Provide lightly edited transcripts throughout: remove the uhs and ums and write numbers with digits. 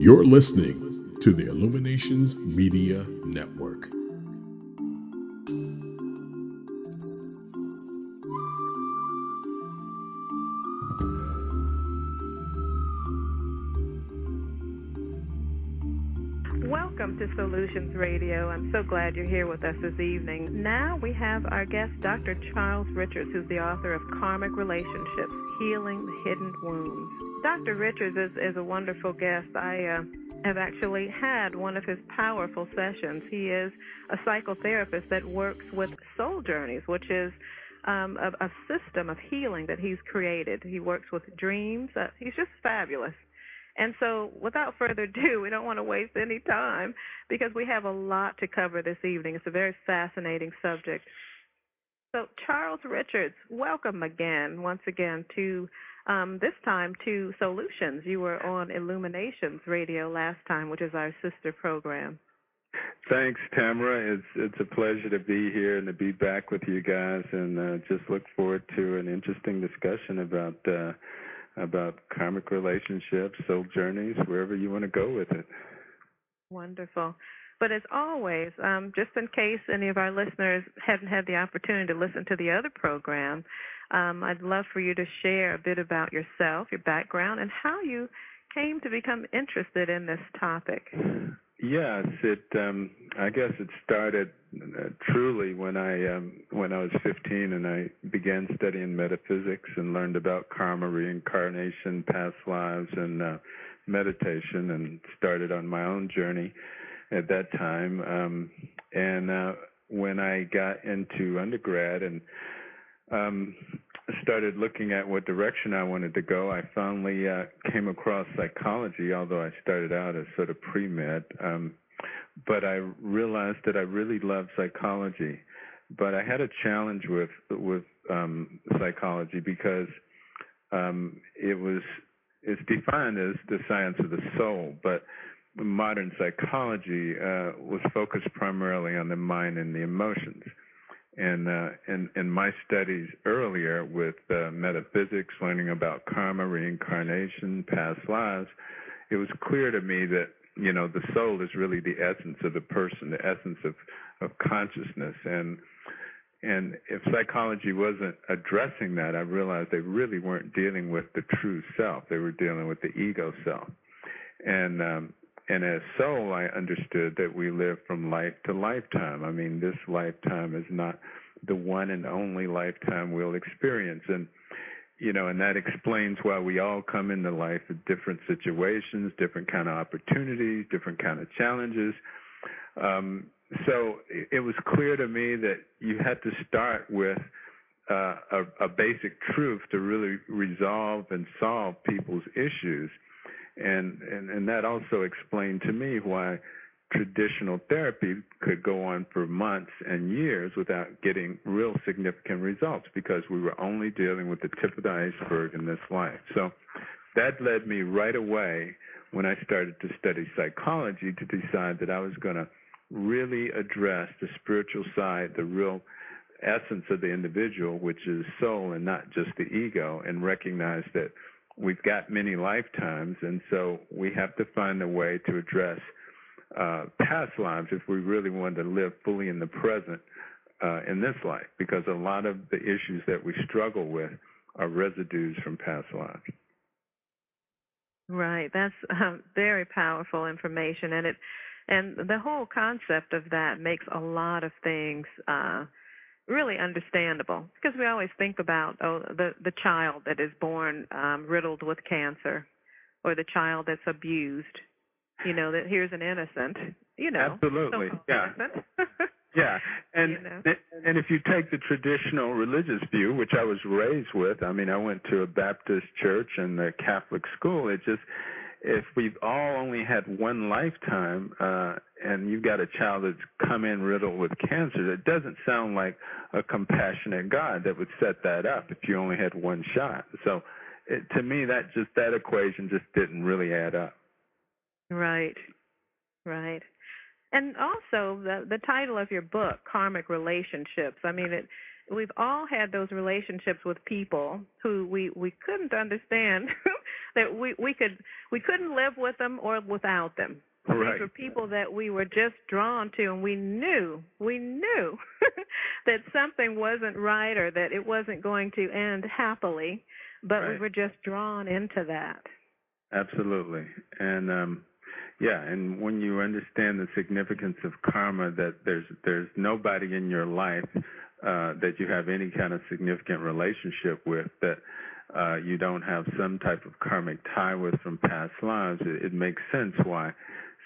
You're listening to the Illuminations Media Network. Welcome to Solutions Radio. I'm so glad you're here with us this evening. Now we have our guest, Dr. Charles Richards, who's the author of Karmic Relationships, Healing the Hidden Wounds. Dr. Richards is a wonderful guest. I have actually had one of his powerful sessions. He is a psychotherapist that works with soul journeys, which is a system of healing that he's created. He works with dreams. He's just fabulous. And so without further ado, we don't want to waste any time because we have a lot to cover this evening. It's a very fascinating subject. So Charles Richards, welcome once again to this time to Solutions. You were on Illuminations Radio last time, which is our sister program. Thanks, Tamara. It's a pleasure to be here and to be back with you guys, and just look forward to an interesting discussion about karmic relationships, soul journeys, wherever you want to go with it. Wonderful. But as always, just in case any of our listeners hadn't had the opportunity to listen to the other program, I'd love for you to share a bit about yourself, your background, and how you came to become interested in this topic. Yes, I guess it started truly when I was 15 and I began studying metaphysics and learned about karma, reincarnation, past lives, and meditation, and started on my own journey at that time. When I got into undergrad and started looking at what direction I wanted to go, I finally came across psychology, although I started out as sort of pre-med. But I realized that I really loved psychology. But I had a challenge with psychology because it's defined as the science of the soul, but modern psychology was focused primarily on the mind and the emotions. And in my studies earlier with metaphysics, learning about karma, reincarnation, past lives, it was clear to me that, the soul is really the essence of the person, the essence of consciousness. And if psychology wasn't addressing that, I realized they really weren't dealing with the true self. They were dealing with the ego self. And as soul, I understood that we live from life to lifetime. I mean, this lifetime is not the one and only lifetime we'll experience. And that explains why we all come into life in different situations, different kind of opportunities, different kind of challenges. So it was clear to me that you had to start with a basic truth to really resolve and solve people's issues. And that also explained to me why traditional therapy could go on for months and years without getting real significant results, because we were only dealing with the tip of the iceberg in this life. So that led me right away, when I started to study psychology, to decide that I was going to really address the spiritual side, the real essence of the individual, which is soul and not just the ego, and recognize that we've got many lifetimes, and so we have to find a way to address past lives if we really want to live fully in the present in this life, because a lot of the issues that we struggle with are residues from past lives. Right. That's very powerful information, and the whole concept of that makes a lot of things really understandable, because we always think about the child that is born riddled with cancer, or the child that's abused. That here's an innocent. Absolutely, yeah, innocent. yeah. And and if you take the traditional religious view, which I was raised with, I mean, I went to a Baptist church and a Catholic school. It just, if we've all only had one lifetime, and you've got a child that's come in riddled with cancer, it doesn't sound like a compassionate God that would set that up if you only had one shot. So to me, that equation just didn't really add up. Right. And also the title of your book, Karmic Relationships. I mean, we've all had those relationships with people who we couldn't understand that we couldn't live with them or without them. Right. These were people that we were just drawn to, and we knew that something wasn't right or that it wasn't going to end happily, but we were just drawn into that. Absolutely. And and when you understand the significance of karma, that there's nobody in your life that you have any kind of significant relationship with that you don't have some type of karmic tie with from past lives, it makes sense why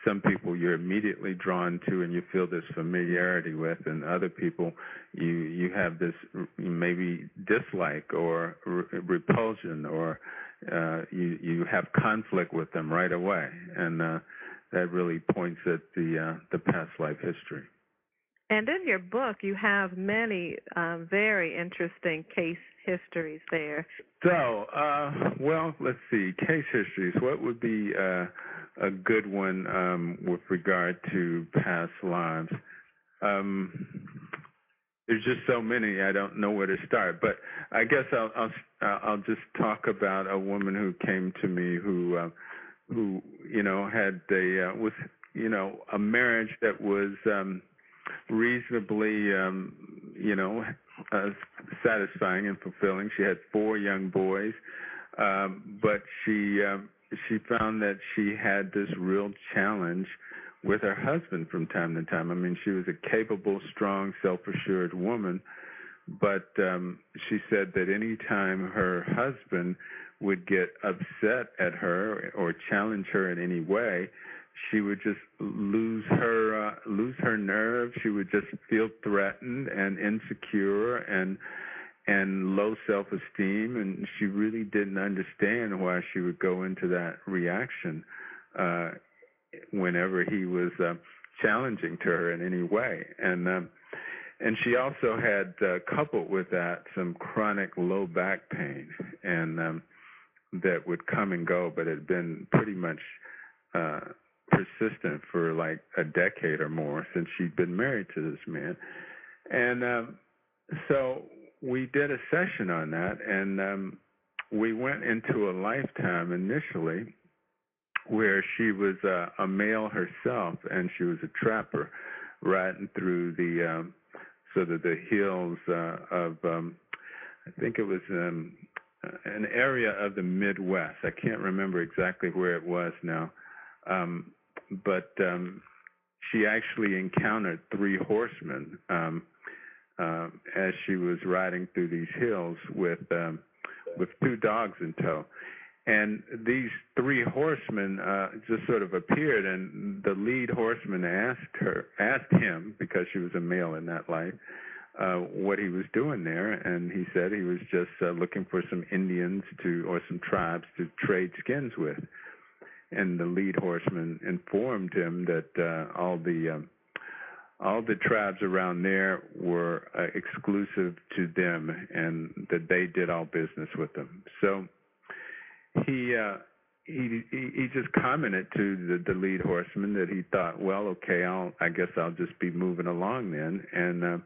some people you're immediately drawn to and you feel this familiarity with, and other people you have this maybe dislike or repulsion, or you have conflict with them right away, and that really points at the past life history. And in your book, you have many very interesting case histories there. So, well, let's see, case histories. What would be a good one with regard to past lives? There's just so many, I don't know where to start. But I guess I'll just talk about a woman who came to me who had a marriage that was reasonably satisfying and fulfilling. She had 4 young boys, but she found that she had this real challenge with her husband from time to time. I mean, she was a capable, strong, self-assured woman, but she said that any time her husband would get upset at her or challenge her in any way, she would just lose her nerve. She would just feel threatened and insecure and low self-esteem, and she really didn't understand why she would go into that reaction whenever he was challenging to her in any way. And she also had coupled with that some chronic low back pain, and that would come and go, but had been pretty much persistent for like a decade or more since she'd been married to this man. And so we did a session on that, and we went into a lifetime initially where she was a male herself, and she was a trapper riding through the sort of the hills of I think it was an area of the Midwest. I can't remember exactly where it was now. But she actually encountered 3 horsemen as she was riding through these hills with 2 dogs in tow. And these 3 horsemen just sort of appeared, and the lead horseman asked him, because she was a male in that life, what he was doing there, and he said he was just looking for some Indians or some tribes to trade skins with. And the lead horseman informed him that all the tribes around there were exclusive to them, and that they did all business with them. So he just commented to the lead horseman that he thought, well, okay, I guess I'll just be moving along then. And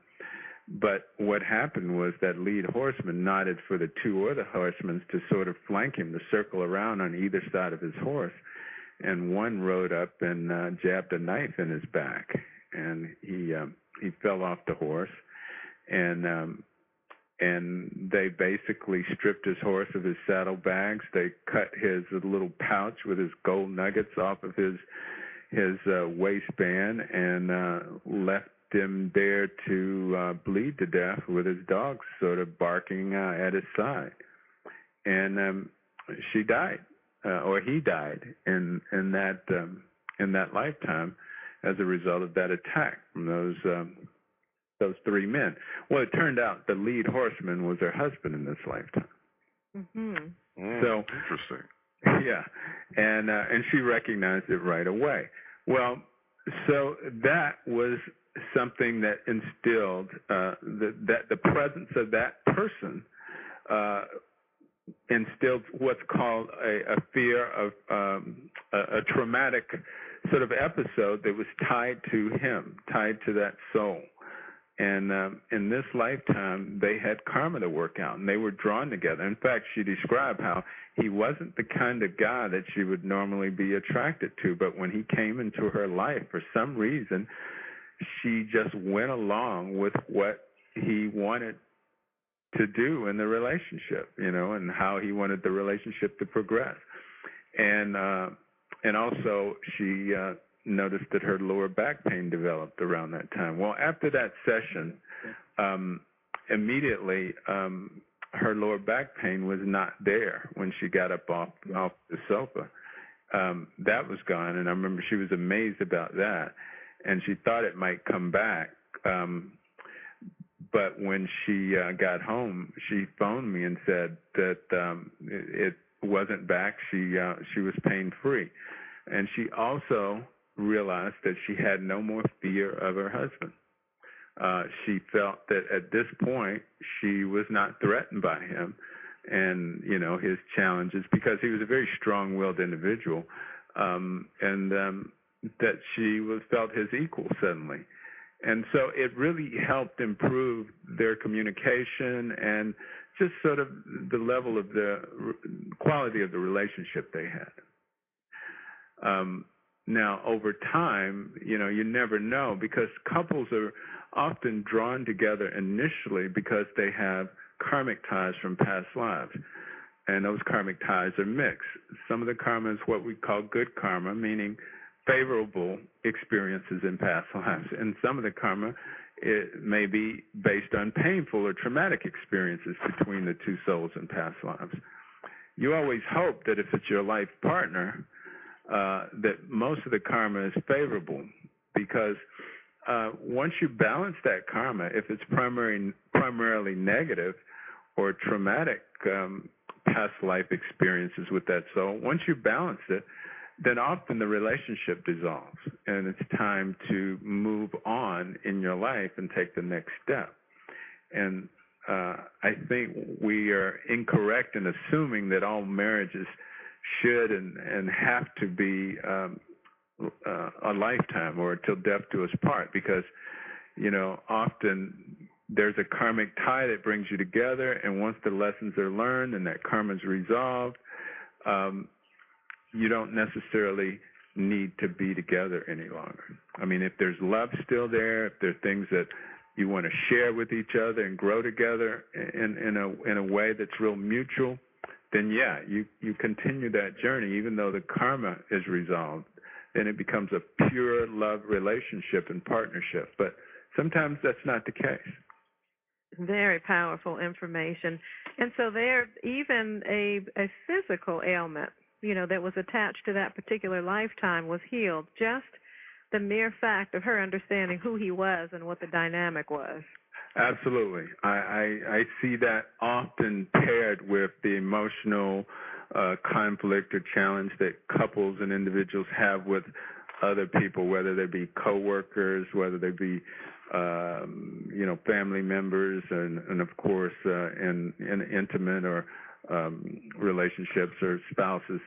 but what happened was that lead horseman nodded for the 2 other horsemen to sort of flank him, to circle around on either side of his horse. And one rode up and jabbed a knife in his back, and he fell off the horse, and they basically stripped his horse of his saddlebags. They cut his little pouch with his gold nuggets off of his waistband, and left him there to bleed to death with his dogs sort of barking at his side. And she died. Or he died in that lifetime as a result of that attack from those 3 men. Well, it turned out the lead horseman was her husband in this lifetime. Mm-hmm. So interesting. Yeah, and she recognized it right away. Well, so that was something that instilled that the presence of that person instilled what's called a fear of a traumatic sort of episode that was tied to him, tied to that soul. And in this lifetime, they had karma to work out, and they were drawn together. In fact, she described how he wasn't the kind of guy that she would normally be attracted to, but when he came into her life, for some reason, she just went along with what he wanted to do in the relationship, and how he wanted the relationship to progress. And also she noticed that her lower back pain developed around that time. Well, after that session, immediately her lower back pain was not there when she got up off the sofa. That was gone, and I remember she was amazed about that, and she thought it might come back. But when she got home, she phoned me and said that it wasn't back. She was pain-free. And she also realized that she had no more fear of her husband. She felt that at this point she was not threatened by him and, his challenges, because he was a very strong-willed individual, and that she felt his equal suddenly. And so it really helped improve their communication and just sort of the level of the quality of the relationship they had. Now, over time, you never know, because couples are often drawn together initially because they have karmic ties from past lives. And those karmic ties are mixed. Some of the karma is what we call good karma, meaning favorable experiences in past lives. And some of the karma, it may be based on painful or traumatic experiences between the two souls in past lives. You always hope that if it's your life partner, that most of the karma is favorable, because once you balance that karma, if it's primarily negative or traumatic past life experiences with that soul, once you balance it, then often the relationship dissolves, and it's time to move on in your life and take the next step. And I think we are incorrect in assuming that all marriages should and have to be a lifetime or till death do us part, because, often there's a karmic tie that brings you together, and once the lessons are learned and that karma is resolved, you don't necessarily need to be together any longer. I mean, if there's love still there, if there are things that you want to share with each other and grow together in a way that's real mutual, then yeah, you continue that journey, even though the karma is resolved. Then it becomes a pure love relationship and partnership. But sometimes that's not the case. Very powerful information. And so there, even a physical ailment, that was attached to that particular lifetime was healed. Just the mere fact of her understanding who he was and what the dynamic was. Absolutely. I see that often paired with the emotional conflict or challenge that couples and individuals have with other people, whether they be coworkers, whether they be family members, and of course in intimate or relationships or spouses.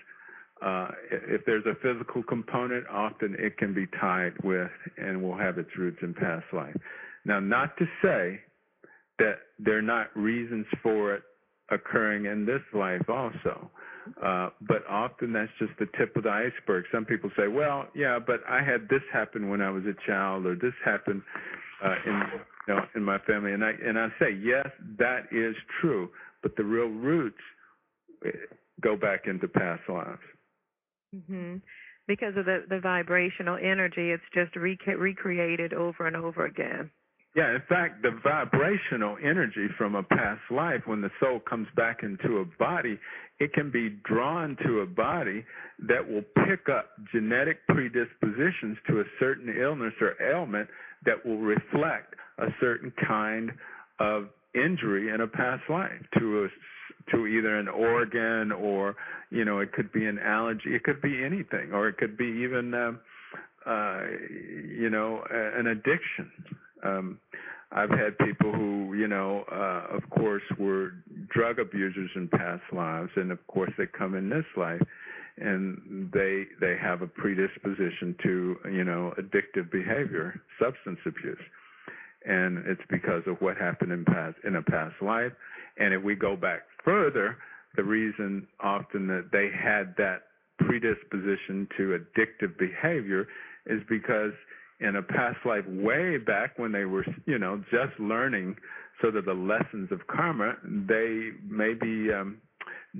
If there's a physical component, often it can be tied with and will have its roots in past life. Now, not to say that there are not reasons for it occurring in this life also, but often that's just the tip of the iceberg. Some people say, well, yeah, but I had this happen when I was a child, or this happened in my family. And I say, yes, that is true, but the real roots go back into past lives. Mm-hmm. Because of the vibrational energy, it's just recreated over and over again. Yeah, in fact, the vibrational energy from a past life, when the soul comes back into a body, it can be drawn to a body that will pick up genetic predispositions to a certain illness or ailment that will reflect a certain kind of injury in a past life to either an organ, or it could be an allergy, it could be anything, or it could be even an addiction. I've had people who of course were drug abusers in past lives, and of course they come in this life and they have a predisposition to addictive behavior, substance abuse. and it's because of what happened in a past life. And if we go back further, the reason often that they had that predisposition to addictive behavior is because in a past life way back when they were, just learning sort of the lessons of karma, they maybe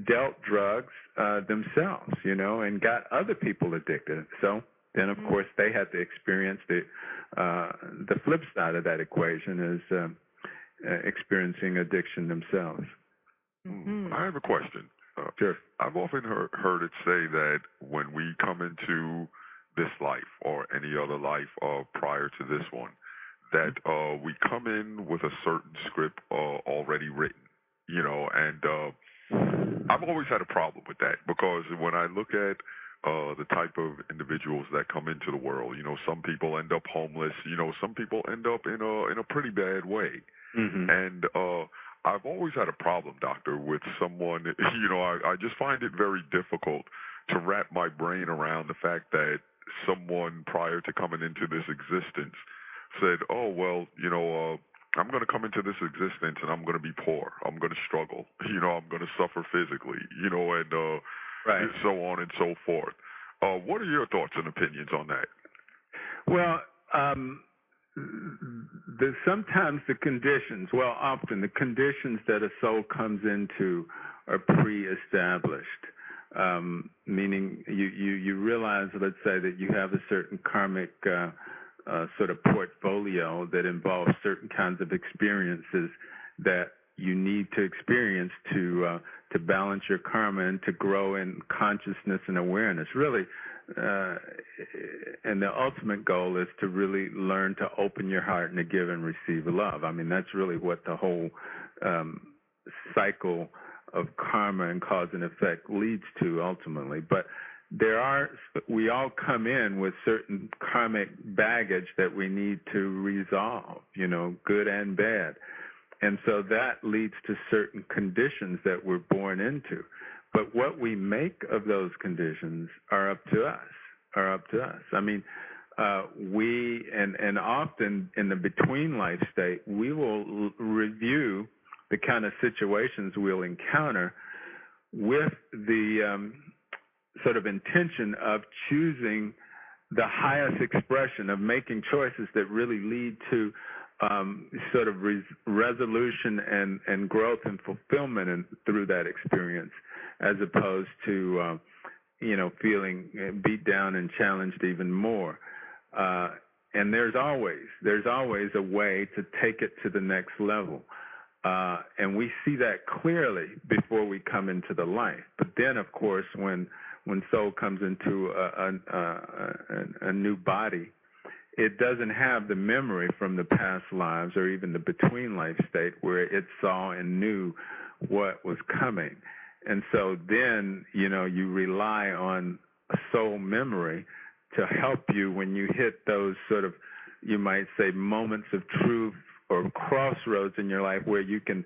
dealt drugs themselves, and got other people addicted. So then, of course, they had to experience the flip side of that equation is experiencing addiction themselves. Mm-hmm. I have a question. Sure. I've often heard it say that when we come into this life or any other life prior to this one, that we come in with a certain script already written, and I've always had a problem with that, because when I look at the type of individuals that come into the world, some people end up homeless, some people end up in a pretty bad way. Mm-hmm. And I've always had a problem, Doctor, with someone, I just find it very difficult to wrap my brain around the fact that someone prior to coming into this existence said, oh, well, I'm going to come into this existence and I'm going to be poor. I'm going to struggle. I'm going to suffer physically, and right. so on and so forth. What are your thoughts and opinions on that? Well, sometimes the conditions, often the conditions that a soul comes into are pre-established, meaning you realize, let's say, that you have a certain karmic sort of portfolio that involves certain kinds of experiences that you need to experience to balance your karma and to grow in consciousness and awareness. Really, and the ultimate goal is to really learn to open your heart and to give and receive love. I mean, that's really what the whole cycle of karma and cause and effect leads to ultimately. But we all come in with certain karmic baggage that we need to resolve, good and bad. And so that leads to certain conditions that we're born into. But what we make of those conditions are up to us. I mean, we, and often in the between life state, we will review the kind of situations we'll encounter with the sort of intention of choosing the highest expression, of making choices that really lead to sort of resolution and growth and fulfillment through that experience, as opposed to feeling beat down and challenged even more. And there's always a way to take it to the next level. And we see that clearly before we come into the life. But then, of course, when soul comes into a new body, it doesn't have the memory from the past lives or even the between life state where it saw and knew what was coming. And so then, you rely on a soul memory to help you when you hit those sort of, you might say, moments of truth or crossroads in your life where you can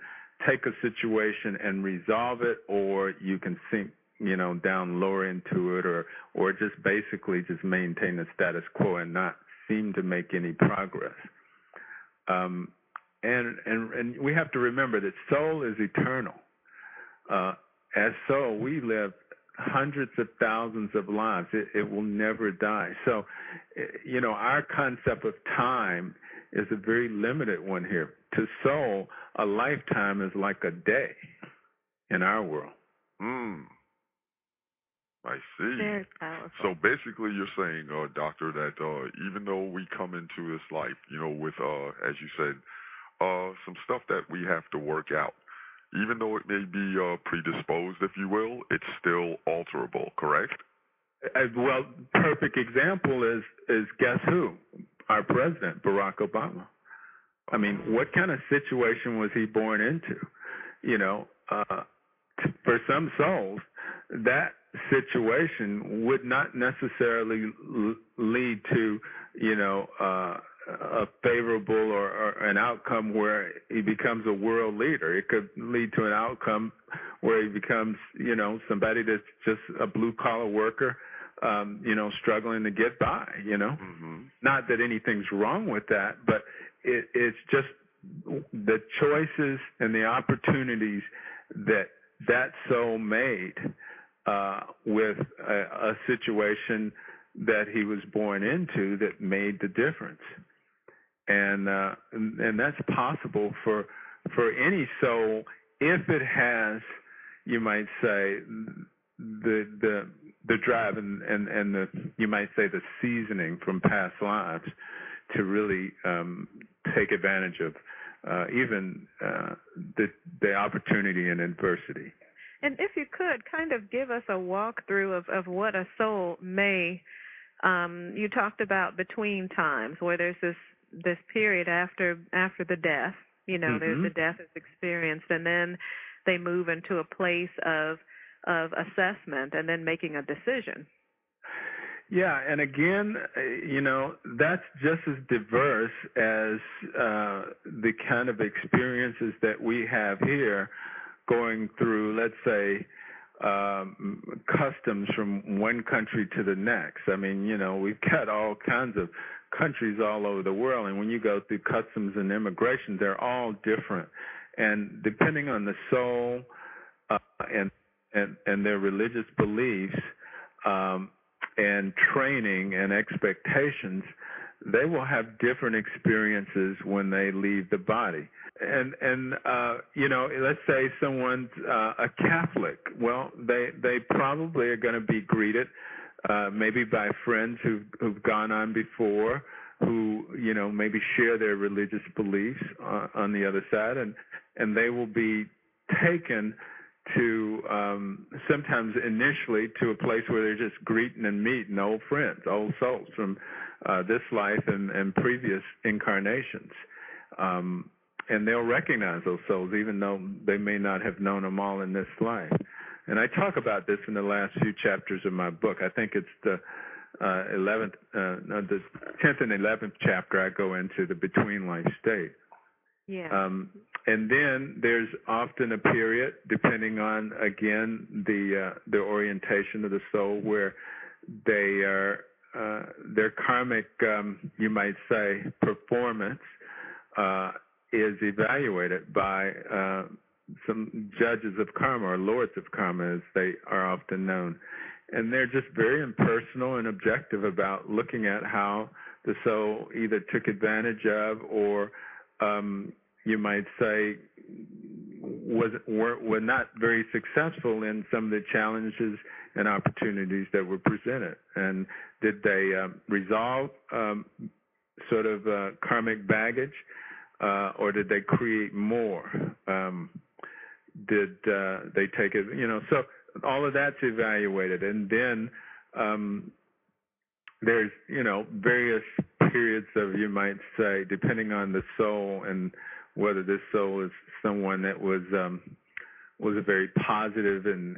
take a situation and resolve it, or you can sink, down lower into it, or just basically just maintain the status quo and not seem to make any progress. And we have to remember that soul is eternal. As soul, we live hundreds of thousands of lives. It will never die. So, our concept of time is a very limited one here. To soul, a lifetime is like a day in our world. I see. Very powerful. So basically you're saying, Doctor, that even though we come into this life, with, as you said, some stuff that we have to work out, even though it may be predisposed, if you will, it's still alterable, correct? Well, perfect example is guess who? Our president, Barack Obama. I mean, what kind of situation was he born into? For some souls, that situation would not necessarily lead to, a favorable or an outcome where he becomes a world leader. It could lead to an outcome where he becomes, somebody that's just a blue-collar worker, struggling to get by, Mm-hmm. Not that anything's wrong with that, but it's just the choices and the opportunities that soul made with a situation that he was born into that made the difference. And that's possible for any soul if it has, you might say, the drive and the, you might say, the seasoning from past lives to really take advantage of even the opportunity and adversity. And if you could kind of give us a walkthrough of what a soul may, you talked about between times where there's this period after the death, there's the death is experienced, and then they move into a place of assessment and then making a decision. Yeah, and again, that's just as diverse as the kind of experiences that we have here going through, let's say, customs from one country to the next. I mean, we've got all kinds of countries all over the world, and when you go through customs and immigration, they're all different. And depending on the soul and their religious beliefs and training and expectations, they will have different experiences when they leave the body. And let's say someone's a Catholic. Well, they probably are going to be greeted maybe by friends who've gone on before, who maybe share their religious beliefs on the other side, and they will be taken to sometimes initially to a place where they're just greeting and meeting old friends, old souls from this life and previous incarnations. And they'll recognize those souls even though they may not have known them all in this life. And I talk about this in the last few chapters of my book. I think it's the 10th and 11th chapter. I go into the between life state. Yeah. And then there's often a period, depending on, again, the orientation of the soul, where they are their karmic, you might say, performance is evaluated by some judges of karma, or lords of karma, as they are often known. And they're just very impersonal and objective about looking at how the soul either took advantage of or you might say were not very successful in some of the challenges and opportunities that were presented. And did they resolve sort of karmic baggage, or did they create more? Did they take it? So all of that's evaluated, and then there's various periods of, you might say, depending on the soul and whether this soul is someone that was a very positive and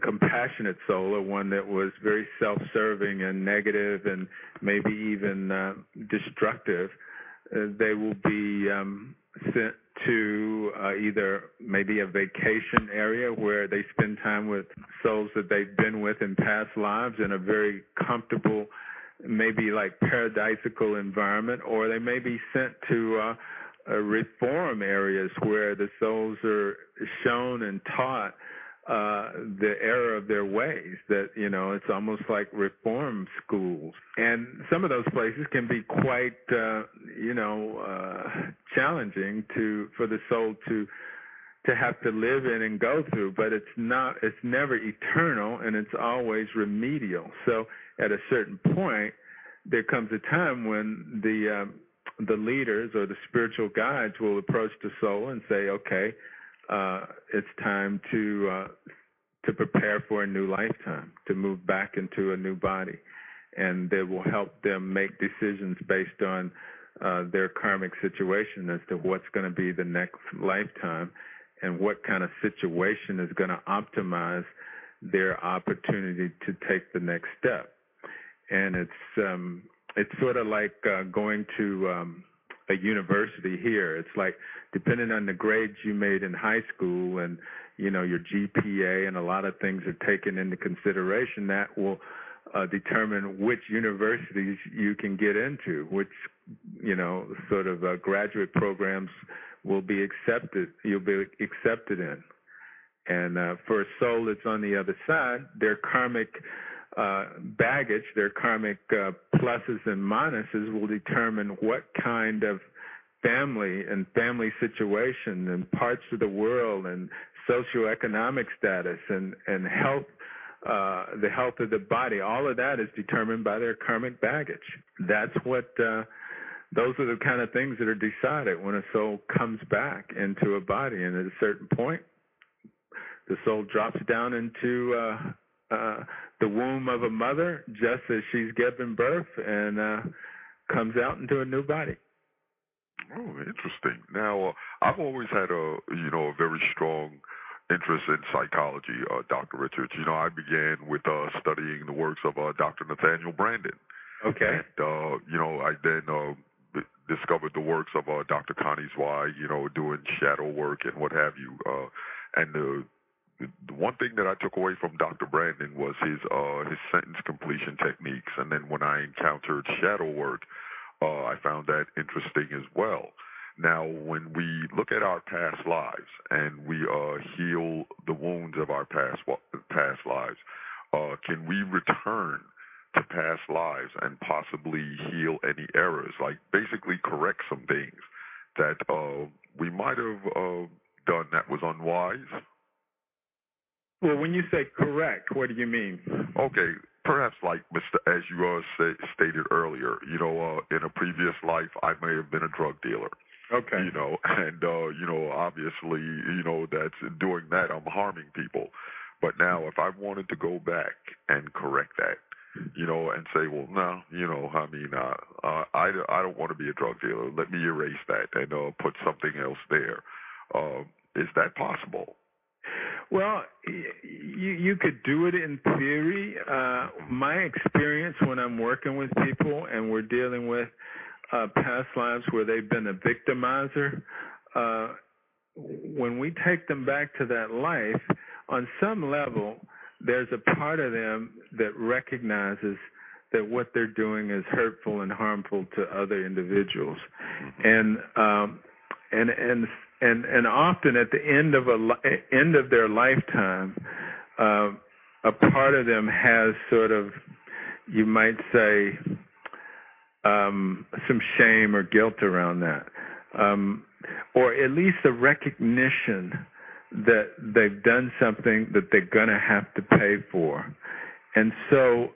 compassionate soul, or one that was very self-serving and negative and maybe even destructive. They will be sent to either maybe a vacation area where they spend time with souls that they've been with in past lives in a very comfortable, maybe like paradisical environment, or they may be sent to reform areas where the souls are shown and taught the error of their ways, that it's almost like reform schools. And some of those places can be quite challenging for the soul to have to live in and go through, but it's never eternal, and it's always remedial. So at a certain point there comes a time when the leaders or the spiritual guides will approach the soul and say, okay, it's time to prepare for a new lifetime, to move back into a new body. And they will help them make decisions based on their karmic situation as to what's going to be the next lifetime and what kind of situation is going to optimize their opportunity to take the next step. And it's sort of like going to a university here. It's like, depending on the grades you made in high school and your GPA and a lot of things are taken into consideration, that will determine which universities you can get into, which, sort of graduate programs will be accepted. You'll be accepted in. And for a soul that's on the other side, their karmic baggage, their karmic pluses and minuses will determine what kind of family and family situation and parts of the world and socioeconomic status and health, the health of the body. All of that is determined by their karmic baggage. That's what, those are the kind of things that are decided when a soul comes back into a body. And at a certain point, the soul drops down into the womb of a mother just as she's given birth and comes out into a new body. Oh, interesting. Now, I've always had a very strong interest in psychology, Dr. Richards. I began with studying the works of Dr. Nathaniel Branden. Okay. And, I then discovered the works of Dr. Connie Zwei, doing shadow work and what have you. And the one thing that I took away from Dr. Branden was his sentence completion techniques. And then when I encountered shadow work, I found that interesting as well. Now, when we look at our past lives and we heal the wounds of our past lives, can we return to past lives and possibly heal any errors, like basically correct some things that we might have done that was unwise? Well, when you say correct, what do you mean? Okay, perhaps like as you stated earlier, in a previous life, I may have been a drug dealer. Okay. And obviously, that's doing that, I'm harming people. But now, if I wanted to go back and correct that, and say, well, no, I don't want to be a drug dealer. Let me erase that and put something else there. Is that possible? Well, you could do it in theory. My experience when I'm working with people and we're dealing with past lives where they've been a victimizer, when we take them back to that life, on some level, there's a part of them that recognizes that what they're doing is hurtful and harmful to other individuals, and often at the end of their lifetime, a part of them has sort of, you might say, some shame or guilt around that, or at least a recognition that they've done something that they're going to have to pay for. And so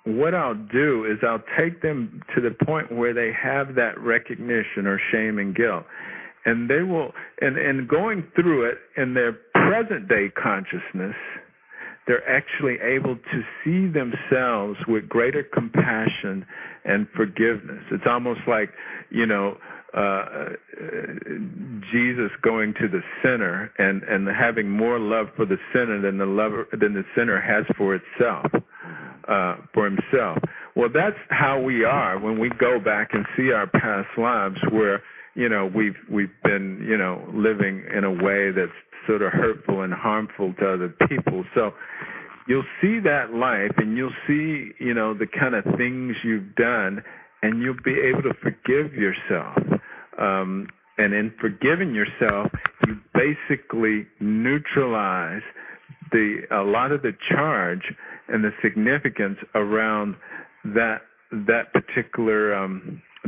what I'll do is I'll take them to the point where they have that recognition or shame and guilt. And they will, and going through it in their present day consciousness, they're actually able to see themselves with greater compassion and forgiveness. It's almost like, Jesus going to the sinner and having more love for the sinner than the sinner has for itself, for himself. Well, that's how we are when we go back and see our past lives where, we've been, living in a way that's sort of hurtful and harmful to other people. So you'll see that life and you'll see, the kind of things you've done, and you'll be able to forgive yourself. And in forgiving yourself, you basically neutralize a lot of the charge and the significance around that particular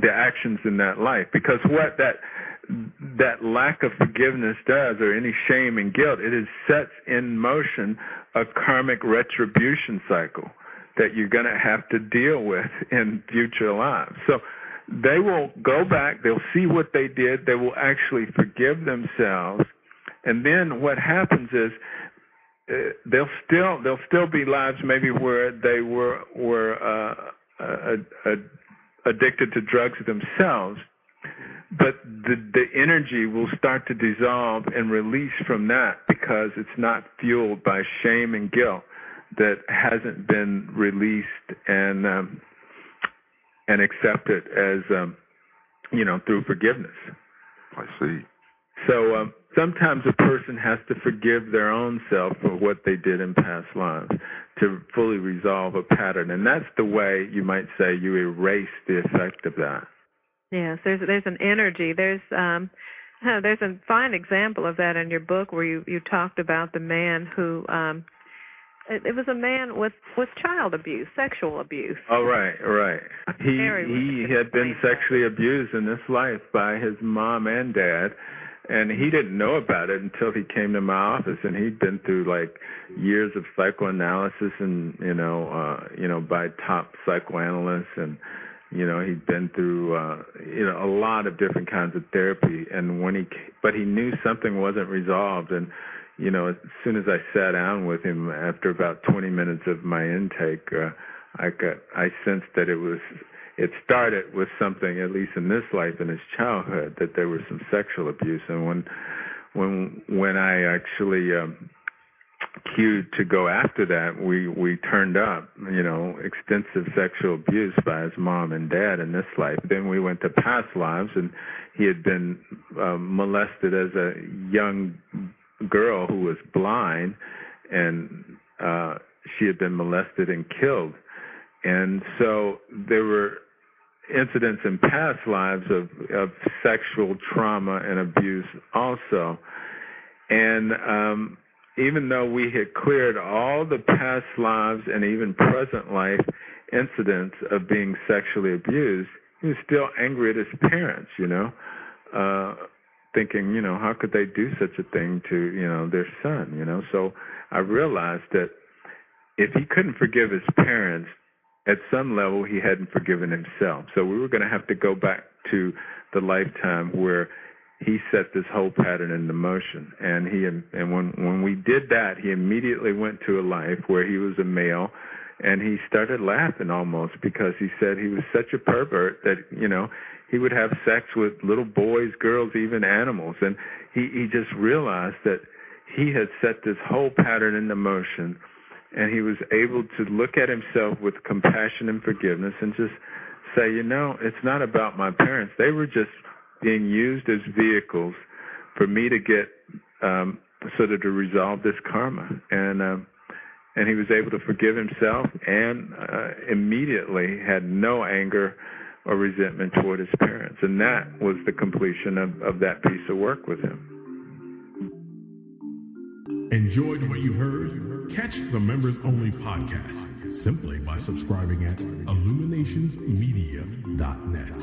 the actions in that life. Because what that lack of forgiveness does, or any shame and guilt, it sets in motion a karmic retribution cycle that you're going to have to deal with in future lives. So they will go back, they'll see what they did, they will actually forgive themselves, and then what happens is they'll still be lives maybe where they were addicted to drugs themselves, but the energy will start to dissolve and release from that because it's not fueled by shame and guilt that hasn't been released and accepted as through forgiveness. I see. So sometimes a person has to forgive their own self for what they did in past lives to fully resolve a pattern. And that's the way you might say you erase the effect of that. Yes, there's an energy. There's a fine example of that in your book where you talked about the man who it was a man with child abuse, sexual abuse. Oh, right. He had been sexually abused in this life by his mom and dad, and he didn't know about it until he came to my office, and he'd been through like years of psychoanalysis and by top psychoanalysts, and he'd been through a lot of different kinds of therapy, and but he knew something wasn't resolved. And as soon as I sat down with him after about 20 minutes of my intake, I sensed that it started with something, at least in this life, in his childhood, that there was some sexual abuse. And when I actually cued to go after that, we turned up, extensive sexual abuse by his mom and dad in this life. Then we went to past lives, and he had been molested as a young girl who was blind, and she had been molested and killed. And so there were incidents in past lives of sexual trauma and abuse also. And even though we had cleared all the past lives and even present life incidents of being sexually abused, he was still angry at his parents, thinking, how could they do such a thing to, their son, So I realized that if he couldn't forgive his parents, at some level he hadn't forgiven himself. So we were going to have to go back to the lifetime where he set this whole pattern into motion. And when we did that, he immediately went to a life where he was a male, and he started laughing almost, because he said he was such a pervert that, he would have sex with little boys, girls, even animals. And he just realized that he had set this whole pattern into motion, and he was able to look at himself with compassion and forgiveness and just say, it's not about my parents. They were just being used as vehicles for me to get sort of to resolve this karma. And he was able to forgive himself, and immediately had no anger or resentment toward his parents. And that was the completion of that piece of work with him. Enjoyed what you've heard? Catch the members-only podcast simply by subscribing at illuminationsmedia.net.